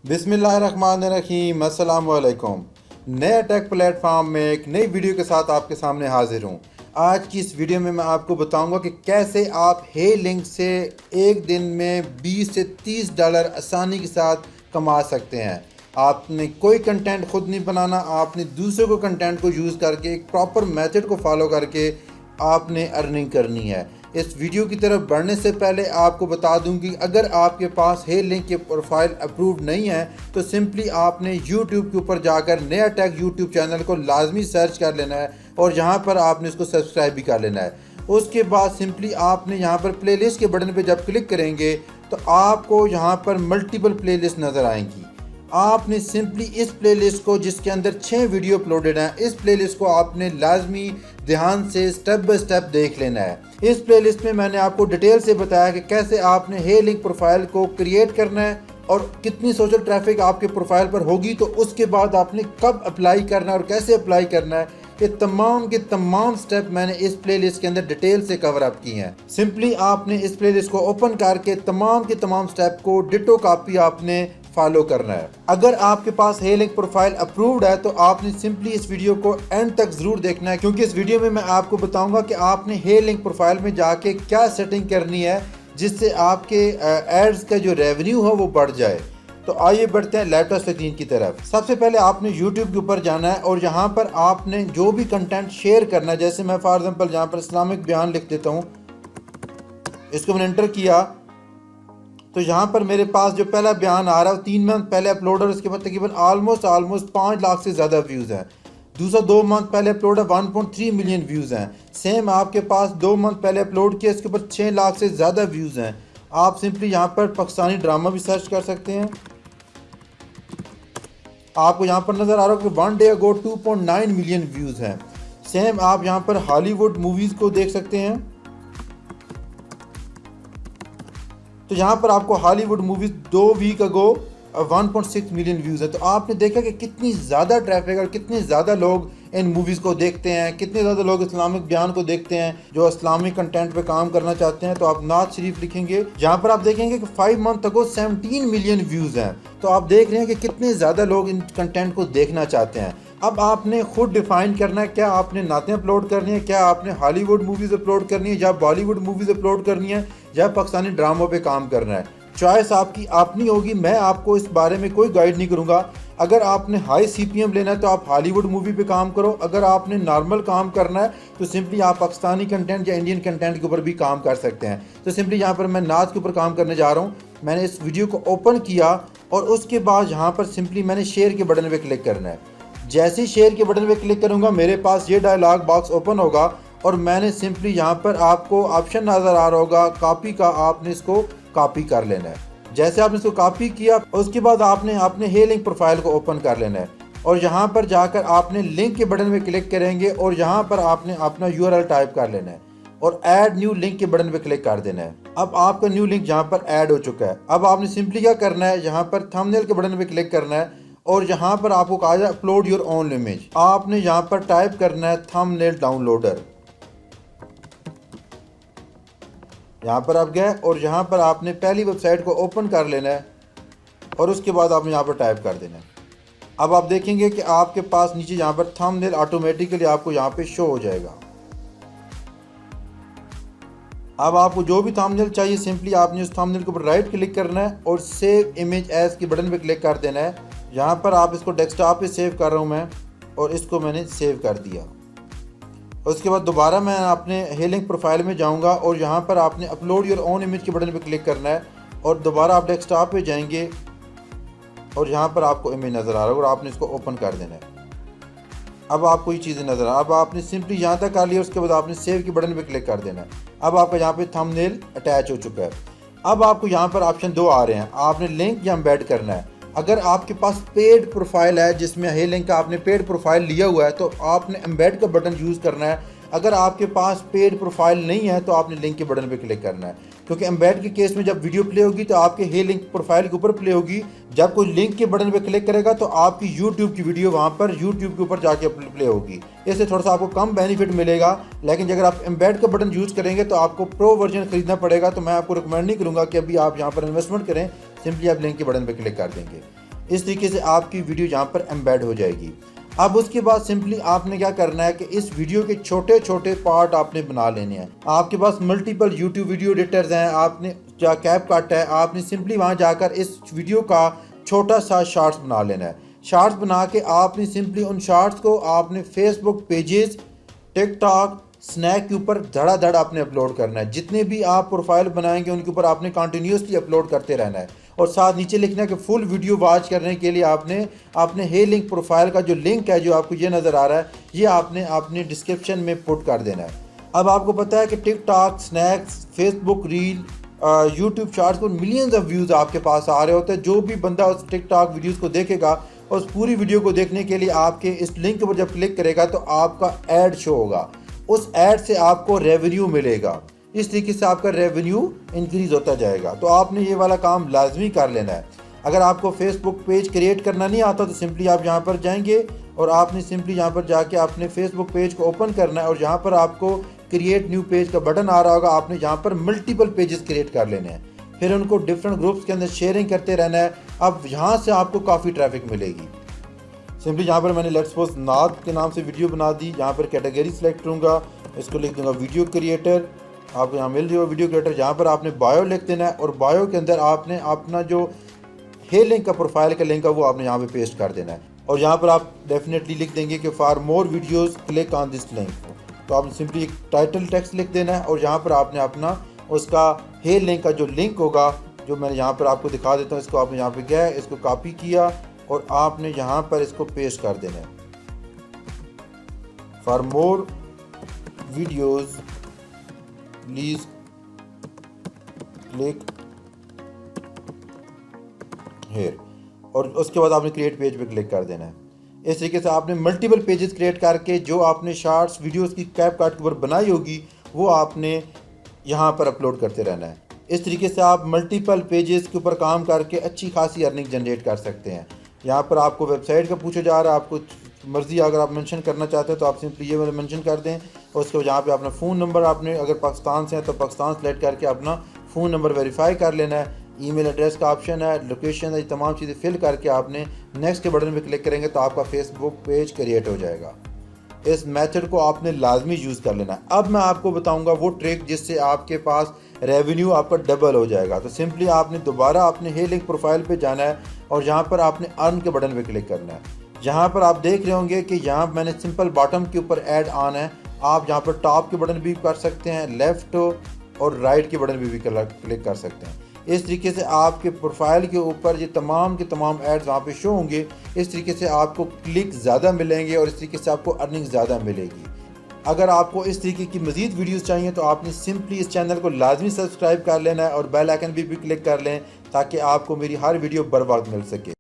बिस्मिल्लाहिर्रहमानिर्रहीम, अस्सलाम वालेकुम। नया टेक प्लेटफॉर्म में एक नई वीडियो के साथ आपके सामने हाजिर हूँ। आज की इस वीडियो में मैं आपको बताऊंगा कि कैसे आप हे लिंक से एक दिन में 20 से 30 डॉलर आसानी के साथ कमा सकते हैं। आपने कोई कंटेंट खुद नहीं बनाना, आपने दूसरे को कंटेंट को यूज़ करके एक प्रॉपर मेथड को फॉलो करके आपने अर्निंग करनी है। इस वीडियो की तरफ बढ़ने से पहले आपको बता दूं कि अगर आपके पास हे लिंक की प्रोफाइल अप्रूव्ड नहीं है तो सिंपली आपने YouTube के ऊपर जाकर नया टेक YouTube चैनल को लाजमी सर्च कर लेना है और यहाँ पर आपने इसको सब्सक्राइब भी कर लेना है। उसके बाद सिंपली आपने यहाँ पर प्लेलिस्ट के बटन पर जब क्लिक करेंगे तो आपको यहाँ पर मल्टीपल प्लेलिस्ट नज़र आएंगी। आपने सिंपली इस प्लेलिस्ट को, जिसके अंदर 6 वीडियो अपलोडेड हैं, इस प्लेलिस्ट को आपने लाजमी ध्यान से स्टेप बाय स्टेप देख लेना है। इस प्लेलिस्ट में मैंने आपको डिटेल से बताया कि कैसे आपने हे लिंक प्रोफाइल को क्रिएट करना है और कितनी सोशल ट्रैफिक आपके प्रोफाइल पर होगी, तो उसके बाद आपने कब अप्लाई करना है और कैसे अप्लाई करना है, ये तमाम के तमाम स्टेप मैंने इस प्लेलिस्ट के अंदर डिटेल से कवर अप किए हैं। सिंपली आपने इस प्लेलिस्ट को ओपन करके तमाम के तमाम स्टेप को डिटो कॉपी आपने फॉलो करना है। अगर आपके पास हे लिंक प्रोफाइल अप्रूव्ड है तो आपने सिंपली इस वीडियो को एंड तक जरूर देखना है, क्योंकि इस वीडियो में मैं आपको बताऊंगा कि आपने हे लिंक प्रोफाइल में जाके क्या सेटिंग करनी है जिससे आपके एड्स का जो रेवेन्यू हो वो बढ़ जाए। तो आइए बढ़ते हैं लैपटॉप स्क्रीन की तरफ। सबसे पहले आपने YouTube के ऊपर जाना है और यहाँ पर आपने जो भी कंटेंट शेयर करना है, जैसे मैं फॉर एग्जांपल यहाँ पर इस्लामिक बयान लिख देता हूँ, इसको मैंने एंटर किया तो यहाँ पर मेरे पास जो पहला बयान आ रहा है वो 3 मंथ पहले अपलोड है, उसके बाद तकरीबन ऑलमोस्ट 5 लाख से ज़्यादा व्यूज़ हैं। दूसरा 2 मंथ पहले अपलोड है, 1.3 मिलियन व्यूज़ हैं। सेम आपके पास 2 मंथ पहले अपलोड किया, इसके ऊपर 6 लाख से ज़्यादा व्यूज़ हैं। आप सिंपली यहाँ पर पाकिस्तानी ड्रामा भी सर्च कर सकते हैं। आपको यहाँ पर नज़र आ रहा है कि 1 डे अगो 2.9 मिलियन व्यूज़ हैं। सेम आप यहाँ पर हॉलीवुड मूवीज़ को देख सकते हैं, तो यहाँ पर आपको Hollywood movies 2 week ago 1.6 million views है। तो आपने देखा कि कितनी ज़्यादा ट्रैफिक और कितने ज़्यादा लोग इन मूवीज़ को देखते हैं, कितने ज़्यादा लोग इस्लामिक बयान को देखते हैं जो इस्लामिक कंटेंट पे काम करना चाहते हैं। तो आप नाज शरीफ लिखेंगे, यहाँ पर आप देखेंगे कि 5 मंथ अगो 17 मिलियन व्यूज़ हैं। तो आप देख रहे हैं कि कितने ज़्यादा लोग इन कंटेंट को देखना चाहते हैं। अब आपने खुद डिफाइन करना है, क्या आपने नातें अपलोड करनी है, क्या आपने हॉलीवुड मूवीज़ अपलोड करनी है, या बॉलीवुड मूवीज़ अपलोड करनी है, या पाकिस्तानी ड्रामों पे काम करना है। चॉइस आपकी अपनी होगी। मैं आपको इस बारे में कोई गाइड नहीं करूँगा। अगर आपने हाई CPM लेना है तो आप हॉलीवुड मूवी पे काम करो। अगर आपने नॉर्मल काम करना है तो सिंपली आप पाकिस्तानी कंटेंट या इंडियन कंटेंट के ऊपर भी काम कर सकते हैं। तो सिंपली यहाँ पर मैं नाच के ऊपर काम करने जा रहा हूँ। मैंने इस वीडियो को ओपन किया और उसके बाद यहाँ पर सिंपली मैंने शेयर के बटन पर क्लिक करना है। जैसे ही शेयर के बटन पर क्लिक करूँगा मेरे पास ये डायलॉग बॉक्स ओपन होगा और मैंने सिंपली यहाँ पर आपको ऑप्शन नज़र आ रहा होगा कॉपी का, आपने इसको कॉपी कर लेना है। जैसे आपने इसको कॉपी किया उसके बाद आपने अपने हे लिंक प्रोफाइल को ओपन कर लेना है और यहाँ पर जाकर आपने लिंक के बटन में क्लिक करेंगे और यहाँ पर आपने अपना URL टाइप कर लेना है और ऐड न्यू लिंक के बटन पे क्लिक कर देना है। अब आपका न्यू लिंक यहाँ पर ऐड हो चुका है। अब आपने सिंपली क्या करना है, यहाँ पर थंबनेल के बटन पे क्लिक करना है और यहाँ पर आपको कहा जाए अपलोड योर ओन इमेज। आपने यहाँ पर टाइप करना है थंबनेल डाउनलोडर। यहाँ पर आप गए और यहाँ पर आपने पहली वेबसाइट को ओपन कर लेना है और उसके बाद आपने यहाँ पर टाइप कर देना है। अब आप देखेंगे कि आपके पास नीचे यहाँ पर थंबनेल ऑटोमेटिकली आपको यहाँ पे शो हो जाएगा। अब आपको जो भी थंबनेल चाहिए सिंपली आपने उस थंबनेल के ऊपर राइट क्लिक करना है और सेव इमेज एज के बटन पे क्लिक कर देना है। यहाँ पर आप इसको डेस्कटॉप पे सेव कर रहा हूँ मैं और इसको मैंने सेव कर दिया। उसके बाद दोबारा मैं अपने हे लिंक प्रोफाइल में जाऊंगा और यहाँ पर आपने अपलोड योर ओन इमेज के बटन पे क्लिक करना है और दोबारा आप डेस्कटॉप पे जाएंगे और यहाँ पर आपको इमेज नज़र आ रहा है और आपने इसको ओपन कर देना है। अब आपको ये चीज़ें नज़र अब आपने सिंपली यहाँ तक कर लिया, उसके बाद आपने सेव के बटन पे क्लिक कर देना है। अब आपका यहाँ पे थंबनेल अटैच हो चुका है। अब आपको यहाँ पर ऑप्शन 2 आ रहे हैं, आपने लिंक या एम्बेड करना है। अगर आपके पास पेड प्रोफाइल है जिसमें हे लिंक का आपने पेड प्रोफाइल लिया हुआ है तो आपने एम्बेड का बटन यूज़ करना है। अगर आपके पास पेड प्रोफाइल नहीं है तो आपने लिंक के बटन पे क्लिक करना है, क्योंकि एम्बेड के केस में जब वीडियो प्ले होगी तो आपके हे लिंक प्रोफाइल के ऊपर प्ले होगी। जब कोई लिंक के बटन पे क्लिक करेगा तो आपकी YouTube की वीडियो वहाँ पर YouTube के ऊपर जाके प्ले होगी। इससे थोड़ा सा आपको कम बेनिफिट मिलेगा, लेकिन अगर आप एम्बेड का बटन यूज़ करेंगे तो आपको प्रो वर्जन खरीदना पड़ेगा। तो मैं आपको रिकमेंड नहीं करूँगा कि अभी आप यहाँ पर इन्वेस्टमेंट करें, सिंपली आप लिंक के बटन पर क्लिक कर देंगे। इस तरीके से आपकी वीडियो यहाँ पर एम्बेड हो जाएगी। अब उसके बाद सिंपली आपने क्या करना है कि इस वीडियो के छोटे छोटे पार्ट आपने बना लेने हैं। आपके पास मल्टीपल यूट्यूब वीडियो एडिटर्स हैं, आपने क्या कैपकट है, आपने सिंपली वहाँ जाकर इस वीडियो का छोटा सा शॉर्ट्स बना लेना है। शॉर्ट्स बना के आपने सिंपली उन शॉर्ट्स को आपने फेसबुक पेजेस, टिकटॉक, स्नैक के ऊपर धड़ाधड़ आपने अपलोड करना है। जितने भी आप प्रोफाइल बनाएंगे उनके ऊपर आपने कंटिन्यूसली अपलोड करते रहना है। और साथ नीचे लिखना है कि फुल वीडियो वॉच करने के लिए आपने हे लिंक प्रोफाइल का जो लिंक है जो आपको ये नज़र आ रहा है, ये आपने अपने डिस्क्रिप्शन में पुट कर देना है। अब आपको पता है कि TikTok, snacks, Facebook reel, YouTube shorts पर मिलियंस ऑफ व्यूज़ आपके पास आ रहे होते हैं। जो भी बंदा उस टिकटॉक वीडियोज़ को देखेगा, उस पूरी वीडियो को देखने के लिए आपके इस लिंक पर जब क्लिक करेगा तो आपका ऐड शो होगा। उस ऐड से आपको रेवेन्यू मिलेगा। इस तरीके से आपका रेवेन्यू इंक्रीज़ होता जाएगा। तो आपने ये वाला काम लाजमी कर लेना है। अगर आपको फेसबुक पेज क्रिएट करना नहीं आता तो सिंपली आप यहाँ पर जाएंगे और आपने सिंपली यहाँ पर जाके अपने फेसबुक पेज को ओपन करना है और यहाँ पर आपको क्रिएट न्यू पेज का बटन आ रहा होगा। आपने यहाँ पर मल्टीपल पेजेस क्रिएट कर लेने हैं, फिर उनको डिफरेंट ग्रुप्स के अंदर शेयरिंग करते रहना है। अब यहाँ से आपको काफ़ी ट्रैफिक मिलेगी। सिंपली यहाँ पर मैंने लेट्स सपोज नाद के नाम से वीडियो बना दी। यहाँ पर कैटेगरी सेलेक्ट करूँगा, इसको लिख दूँगा वीडियो क्रिएटर। आपको यहाँ मिल रही हो वीडियो क्रिएटर। यहाँ पर आपने बायो लिख देना है और बायो के अंदर आपने अपना जो हे लिंक का प्रोफाइल का लिंक है वो आपने यहाँ पे पेस्ट कर देना है। और यहाँ पर आप डेफिनेटली लिख देंगे कि for more videos click on this link. तो आपने सिंपली एक टाइटल टेक्स्ट लिख देना है और यहाँ पर आपने अपना उसका हे लिंक का जो लिंक होगा, जो मैंने यहाँ पर आपको दिखा देता हूँ, इसको आपने यहाँ पर गया, इसको कॉपी किया और आपने यहाँ पर इसको पेस्ट कर देना है। For more videos please click here. और उसके बाद आपने क्रिएट पेज पे क्लिक कर देना है। इस तरीके से आपने मल्टीपल पेजेस क्रिएट करके जो आपने शॉर्ट्स वीडियोस की कैपकट के ऊपर बनाई होगी वो आपने यहाँ पर अपलोड करते रहना है। इस तरीके से आप मल्टीपल पेजेस के ऊपर काम करके अच्छी खासी अर्निंग जनरेट कर सकते हैं। यहाँ पर आपको वेबसाइट का पूछा जा रहा है, आपको मर्ज़ी अगर आप मेंशन करना चाहते हैं तो आप सिंपली ये वाला मेंशन कर दें। और उसके बाद यहाँ पे अपना फ़ोन नंबर, आपने अगर पाकिस्तान से हैं तो पाकिस्तान सेलेक्ट करके अपना फ़ोन नंबर वेरीफाई कर लेना है। ईमेल एड्रेस का ऑप्शन है, लोकेशन है, तमाम चीज़ें फिल करके आपने नेक्स्ट के बटन पे क्लिक करेंगे तो आपका फेसबुक पेज क्रिएट हो जाएगा। इस मेथड को आपने लाजमी यूज़ कर लेना है। अब मैं आपको बताऊंगा वो ट्रिक जिससे आपके पास रेवेन्यू आपका डबल हो जाएगा। तो सिंपली आपने दोबारा अपने हे लिंक प्रोफाइल पे जाना है और यहाँ पर आपने अर्न के बटन पे क्लिक करना है। यहाँ पर आप देख रहे होंगे कि यहाँ मैंने सिंपल बॉटम के ऊपर ऐड ऑन है। आप यहाँ पर टॉप के बटन भी कर सकते हैं, लेफ़्ट और राइट के बटन भी क्लिक कर सकते हैं। इस तरीके से आपके प्रोफाइल के ऊपर ये तमाम के तमाम एड्स वहाँ पे शो होंगे। इस तरीके से आपको क्लिक ज़्यादा मिलेंगे और इस तरीके से आपको अर्निंग ज़्यादा मिलेगी। अगर आपको इस तरीके की मज़ीद वीडियोस चाहिए तो आपने सिंपली इस चैनल को लाजमी सब्सक्राइब कर लेना है और बेल आइकन भी क्लिक कर लें ताकि आपको मेरी हर वीडियो बर वक्त मिल सके।